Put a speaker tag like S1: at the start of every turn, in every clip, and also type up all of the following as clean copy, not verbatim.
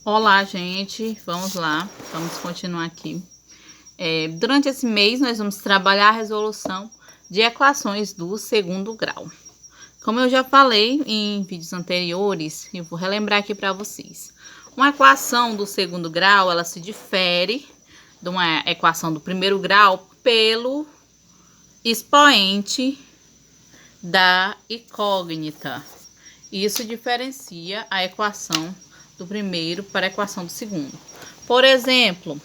S1: Olá, gente, vamos lá, vamos continuar aqui. Durante esse mês, nós vamos trabalhar a resolução de equações do segundo grau. Como eu já falei em vídeos anteriores, eu vou relembrar aqui para vocês. Uma equação do segundo grau, ela se difere de uma equação do primeiro grau pelo expoente da incógnita. Isso diferencia a equação do primeiro para a equação do segundo. Por exemplo,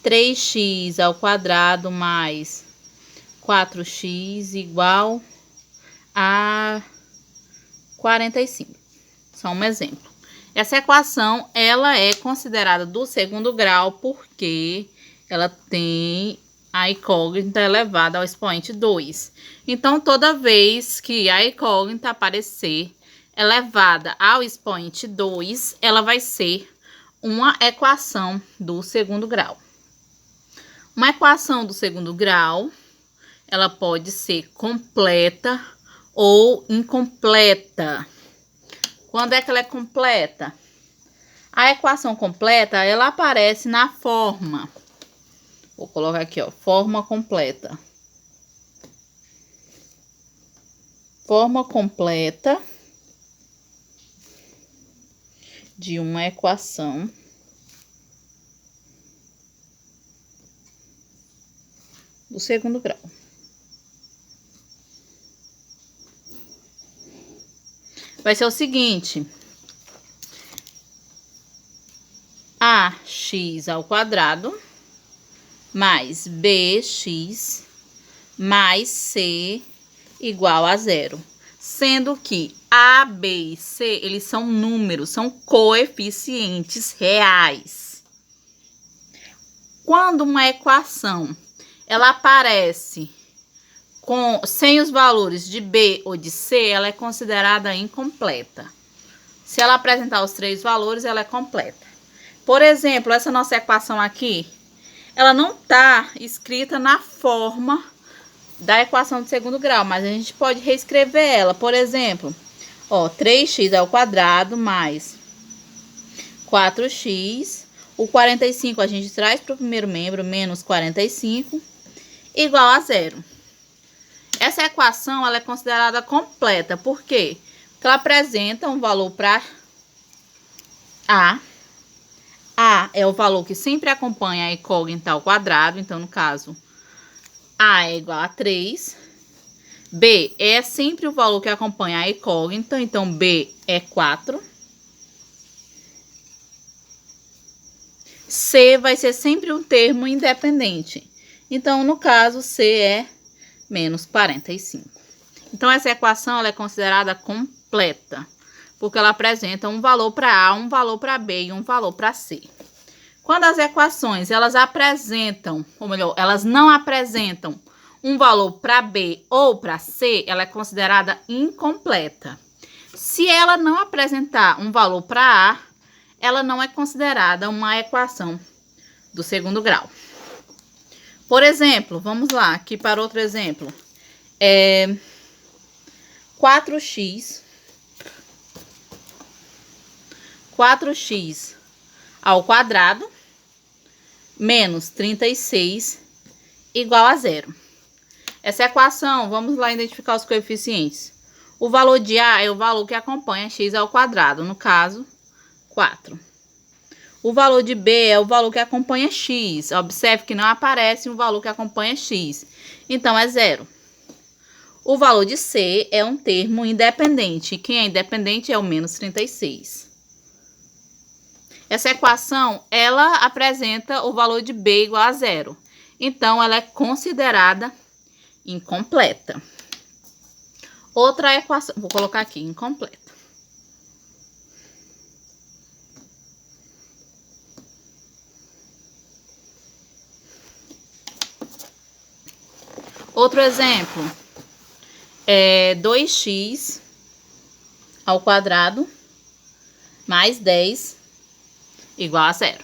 S1: 3x ao quadrado mais 4x igual a 45. Só um exemplo. Essa equação, ela é considerada do segundo grau porque ela tem a incógnita elevada ao expoente 2. Então, toda vez que a incógnita aparecer elevada ao expoente 2, ela vai ser uma equação do segundo grau. Uma equação do segundo grau, ela pode ser completa ou incompleta. Quando é que ela é completa? A equação completa, ela aparece na forma. Vou colocar aqui, ó, forma completa. Forma completa de uma equação do segundo grau. Vai ser o seguinte: ax ao quadrado mais bx mais c igual a 0. Sendo que a, b e c, eles são números, são coeficientes reais. Quando uma equação ela aparece sem os valores de b ou de c, ela é considerada incompleta. Se ela apresentar os três valores, ela é completa. Por exemplo, essa nossa equação aqui, ela não está escrita na forma da equação de segundo grau, mas a gente pode reescrever ela. Por exemplo, ó, 3x ao quadrado mais 4x, o 45 a gente traz para o primeiro membro, menos 45, igual a 0. Essa equação, ela é considerada completa. Por quê? Porque ela apresenta um valor para A. A é o valor que sempre acompanha a incógnita ao quadrado. Então, no caso, A é igual a 3. B é sempre o valor que acompanha a incógnita. Então, B é 4. C vai ser sempre um termo independente. Então, no caso, C é menos 45. Então, essa equação ela é considerada completa, porque ela apresenta um valor para A, um valor para B e um valor para C. Quando as equações elas apresentam, ou melhor, elas não apresentam um valor para B ou para C, ela é considerada incompleta. Se ela não apresentar um valor para A, ela não é considerada uma equação do segundo grau. Por exemplo, vamos lá, aqui para outro exemplo. 4x ao quadrado menos 36 igual a 0. Essa equação, vamos lá identificar os coeficientes. O valor de A é o valor que acompanha x ao quadrado, no caso, 4. O valor de B é o valor que acompanha x. Observe que não aparece um valor que acompanha x. Então, é 0. O valor de C é um termo independente. Quem é independente é o menos 36. Essa equação, ela apresenta o valor de B igual a 0. Então, ela é considerada incompleta. Outra equação, vou colocar aqui, incompleta. Outro exemplo. 2x ao quadrado mais 10 igual a 0.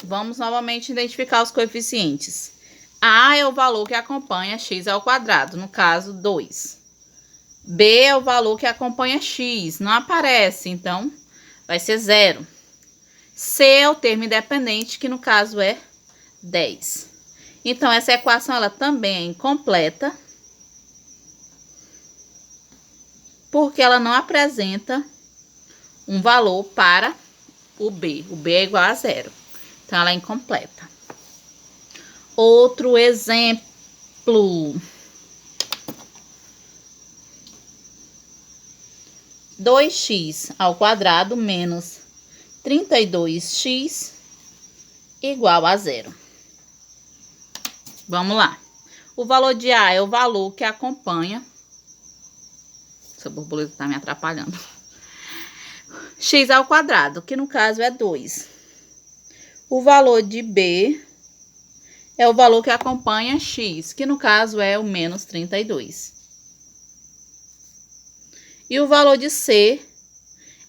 S1: Vamos novamente identificar os coeficientes. A é o valor que acompanha x ao quadrado, no caso, 2. B é o valor que acompanha x, não aparece, então vai ser 0. C é o termo independente, que no caso é 10. Então, essa equação ela também é incompleta, porque ela não apresenta um valor para o B. O B é igual a 0. Então, ela é incompleta. Outro exemplo. 2x ao quadrado menos 32x igual a 0. Vamos lá. O valor de A é o valor que acompanha. Essa borboleta tá me atrapalhando. X ao quadrado, que no caso é 2. O valor de B é o valor que acompanha x, que no caso é o menos 32. E o valor de C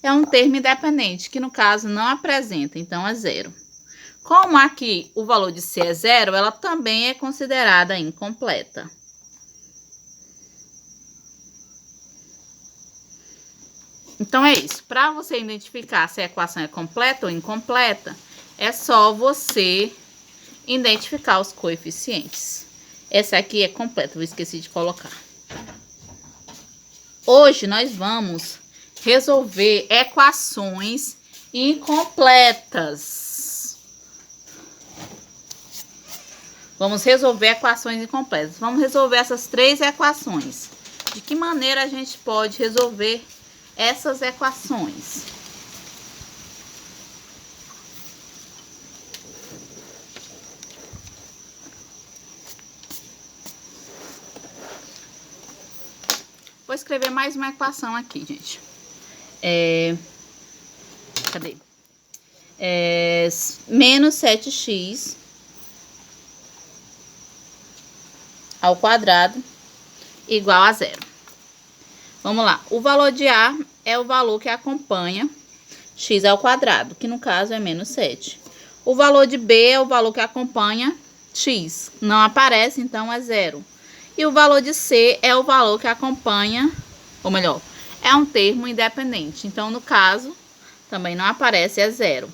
S1: é um termo independente, que no caso não apresenta, então é 0. Como aqui o valor de C é 0, ela também é considerada incompleta. Então é isso. Para você identificar se a equação é completa ou incompleta, é só você identificar os coeficientes. Essa aqui é completa, eu esqueci de colocar. Hoje nós vamos resolver equações incompletas. Vamos resolver equações incompletas. Vamos resolver essas 3 equações. De que maneira a gente pode resolver essas equações? Vou escrever mais uma equação aqui, gente. Cadê? Menos 7x ao quadrado igual a 0. Vamos lá. O valor de A é o valor que acompanha x ao quadrado, que no caso é menos 7. O valor de B é o valor que acompanha x. Não aparece, então é 0. E o valor de C é o valor que acompanha, ou melhor, é um termo independente. Então, no caso, também não aparece, é 0.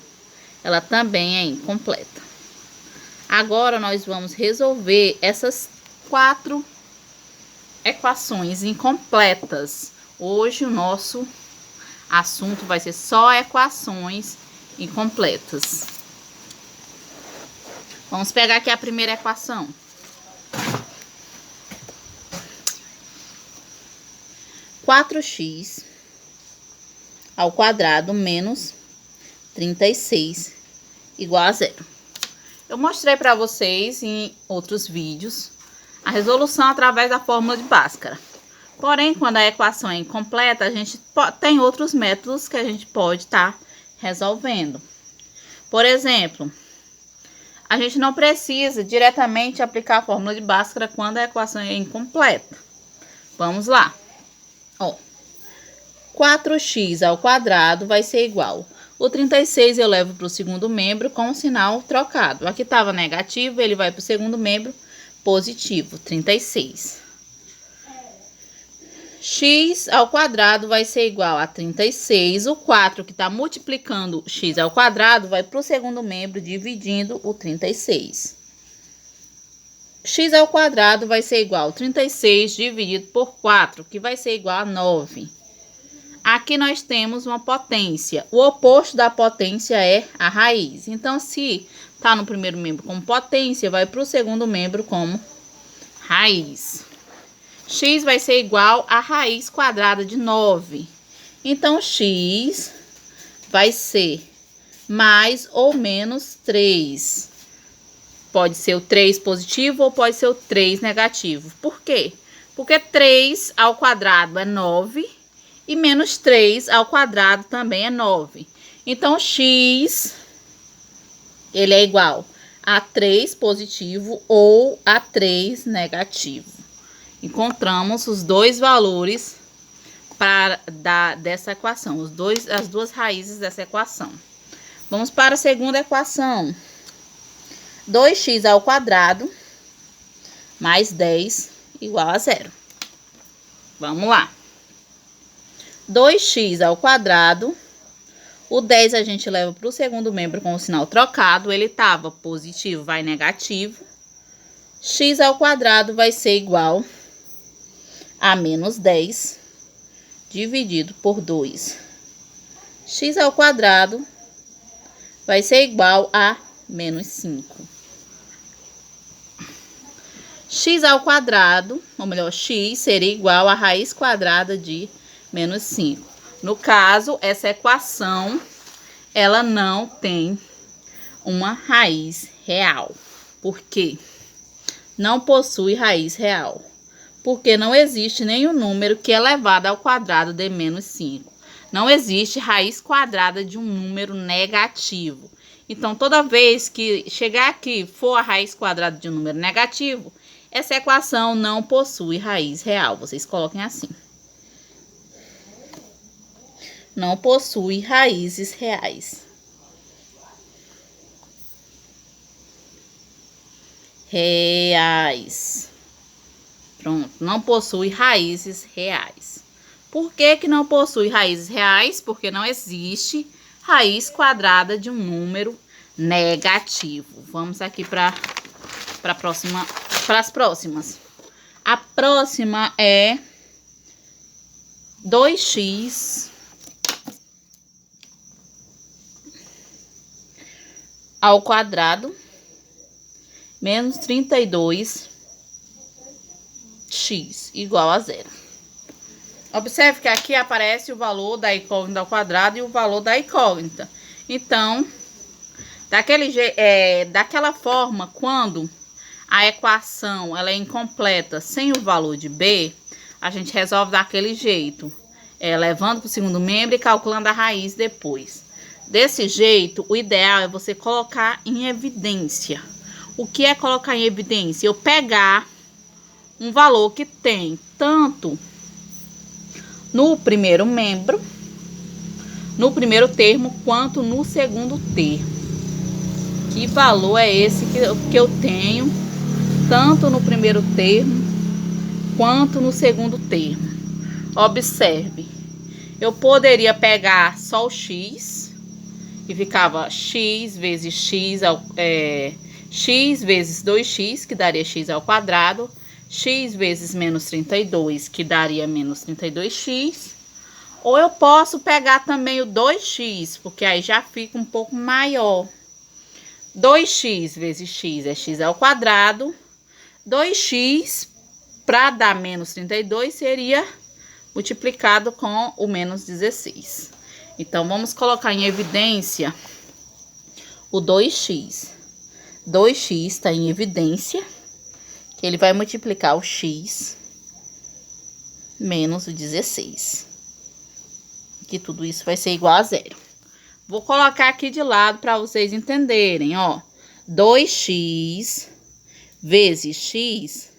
S1: Ela também é incompleta. Agora, nós vamos resolver essas 4 equações incompletas. Hoje, o nosso assunto vai ser só equações incompletas. Vamos pegar aqui a primeira equação. 4x ao quadrado menos 36 igual a 0. Eu mostrei para vocês em outros vídeos a resolução através da fórmula de Bhaskara. Porém, quando a equação é incompleta, a gente tem outros métodos que a gente pode estar resolvendo. Por exemplo, a gente não precisa diretamente aplicar a fórmula de Bhaskara quando a equação é incompleta. Vamos lá. Ó, 4x ao quadrado vai ser igual. O 36 eu levo para o segundo membro com o sinal trocado. Aqui estava negativo, ele vai para o segundo membro positivo, 36. X ao quadrado vai ser igual a 36. O 4 que está multiplicando x ao quadrado vai para o segundo membro dividindo o 36. X ao quadrado vai ser igual a 36 dividido por 4, que vai ser igual a 9. Aqui nós temos uma potência. O oposto da potência é a raiz. Então, se está no primeiro membro como potência, vai para o segundo membro como raiz. X vai ser igual a raiz quadrada de 9. Então, x vai ser mais ou menos 3. Pode ser o 3 positivo ou pode ser o 3 negativo. Por quê? Porque 3 ao quadrado é 9 e menos 3 ao quadrado também é 9. Então, x ele é igual a 3 positivo ou a 3 negativo. Encontramos os dois valores dessa equação, as duas raízes dessa equação. Vamos para a segunda equação. 2x ao quadrado mais 10 igual a 0. Vamos lá. 2x ao quadrado, O 10 a gente leva para o segundo membro com o sinal trocado. Ele estava positivo, vai negativo. X ao quadrado vai ser igual a menos 10 dividido por 2. X ao quadrado vai ser igual a menos 5. X ao quadrado, ou melhor, x seria igual a raiz quadrada de menos 5. No caso, essa equação, ela não tem uma raiz real. Por quê? Não possui raiz real. Porque não existe nenhum número que é elevado ao quadrado de menos 5. Não existe raiz quadrada de um número negativo. Então, toda vez que chegar aqui for a raiz quadrada de um número negativo, essa equação não possui raiz real. Vocês coloquem assim. Não possui raízes reais. Pronto, não possui raízes reais. Por que não possui raízes reais? Porque não existe raiz quadrada de um número negativo. Vamos aqui para as próximas. A próxima é 2x ao quadrado menos 32x igual a 0. Observe que aqui aparece o valor da incógnita ao quadrado e o valor da incógnita. Então, daquela forma, quando a equação ela é incompleta sem o valor de b, a gente resolve daquele jeito, levando para o segundo membro e calculando a raiz depois. Desse jeito, o ideal é você colocar em evidência. O que é colocar em evidência? Eu pegar um valor que tem tanto no primeiro membro, no primeiro termo, quanto no segundo termo. Que valor é esse que eu tenho tanto no primeiro termo quanto no segundo termo? Observe, eu poderia pegar só o x e ficava x vezes x, x vezes 2x, que daria x ao quadrado, x vezes menos 32, que daria menos 32x. Ou eu posso pegar também o 2x, porque aí já fica um pouco maior. 2x vezes x é x ao quadrado. 2x, para dar menos 32, seria multiplicado com o menos 16. Então, vamos colocar em evidência o 2x. 2x está em evidência, que ele vai multiplicar o x menos o 16. Que tudo isso vai ser igual a 0. Vou colocar aqui de lado para vocês entenderem, ó. 2x vezes x,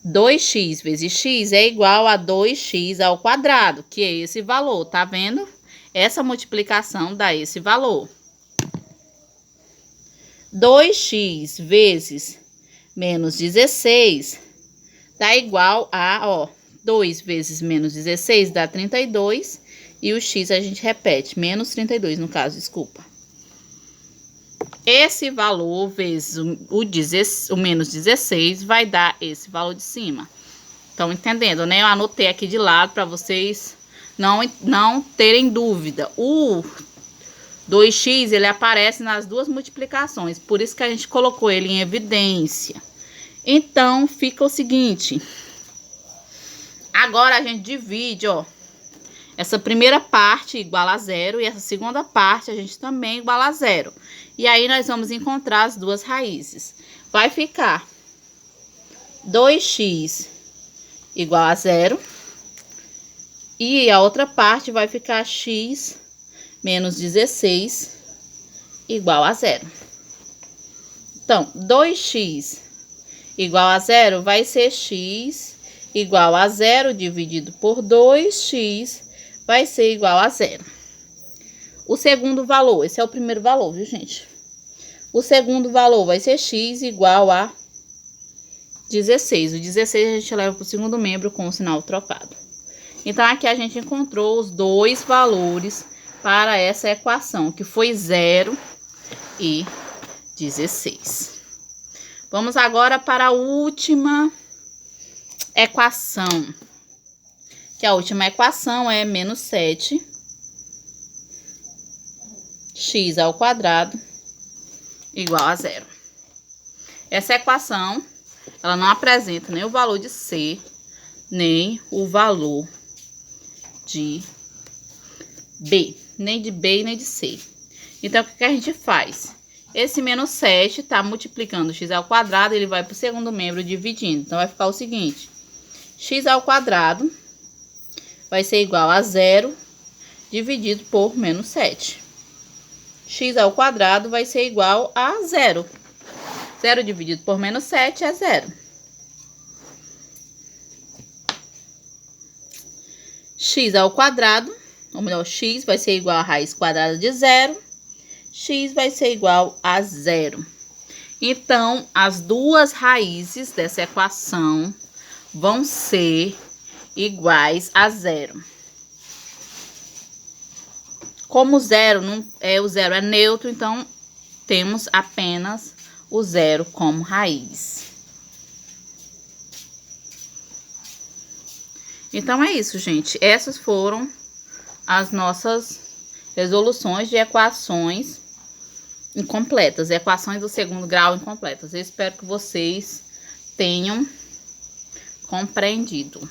S1: 2x vezes x é igual a 2x ao quadrado, que é esse valor, tá vendo? Essa multiplicação dá esse valor. 2x vezes menos 16 dá igual a, ó, 2 vezes menos 16 dá 32, e o x a gente repete, menos 32 no caso, desculpa. Esse valor vezes o menos 16 vai dar esse valor de cima. Estão entendendo, né? Eu anotei aqui de lado para vocês não terem dúvida. O 2x, ele aparece nas duas multiplicações, por isso que a gente colocou ele em evidência. Então, fica o seguinte. Agora, a gente divide, ó. Essa primeira parte igual a 0 e essa segunda parte a gente também igual a 0. E aí, nós vamos encontrar as duas raízes. Vai ficar 2x igual a 0. E a outra parte vai ficar x menos 16 igual a 0. Então, 2x igual a 0 vai ser x igual a 0 dividido por 2x vai ser igual a 0. O segundo valor, esse é o primeiro valor, viu, gente? O segundo valor vai ser x igual a 16. O 16 a gente leva para o segundo membro com o sinal trocado. Então, aqui a gente encontrou os dois valores para essa equação, que foi 0 e 16. Vamos agora para a última equação. Que a última equação é menos 7 x ao quadrado igual a 0. Essa equação, ela não apresenta nem o valor de C, nem o valor de B. Nem de B e nem de C. Então, o que a gente faz? Esse menos 7 tá multiplicando x ao quadrado, ele vai para o segundo membro dividindo. Então, vai ficar o seguinte. X ao quadrado vai ser igual a 0 dividido por menos 7. X ao quadrado vai ser igual a 0. 0 dividido por menos 7 é 0. X ao quadrado, ou melhor, x vai ser igual a raiz quadrada de 0. X vai ser igual a 0. Então, as duas raízes dessa equação vão ser iguais a 0. Como o 0 é neutro, então temos apenas o 0 como raiz. Então é isso, gente. Essas foram as nossas resoluções de equações incompletas, equações do segundo grau incompletas. Eu espero que vocês tenham compreendido.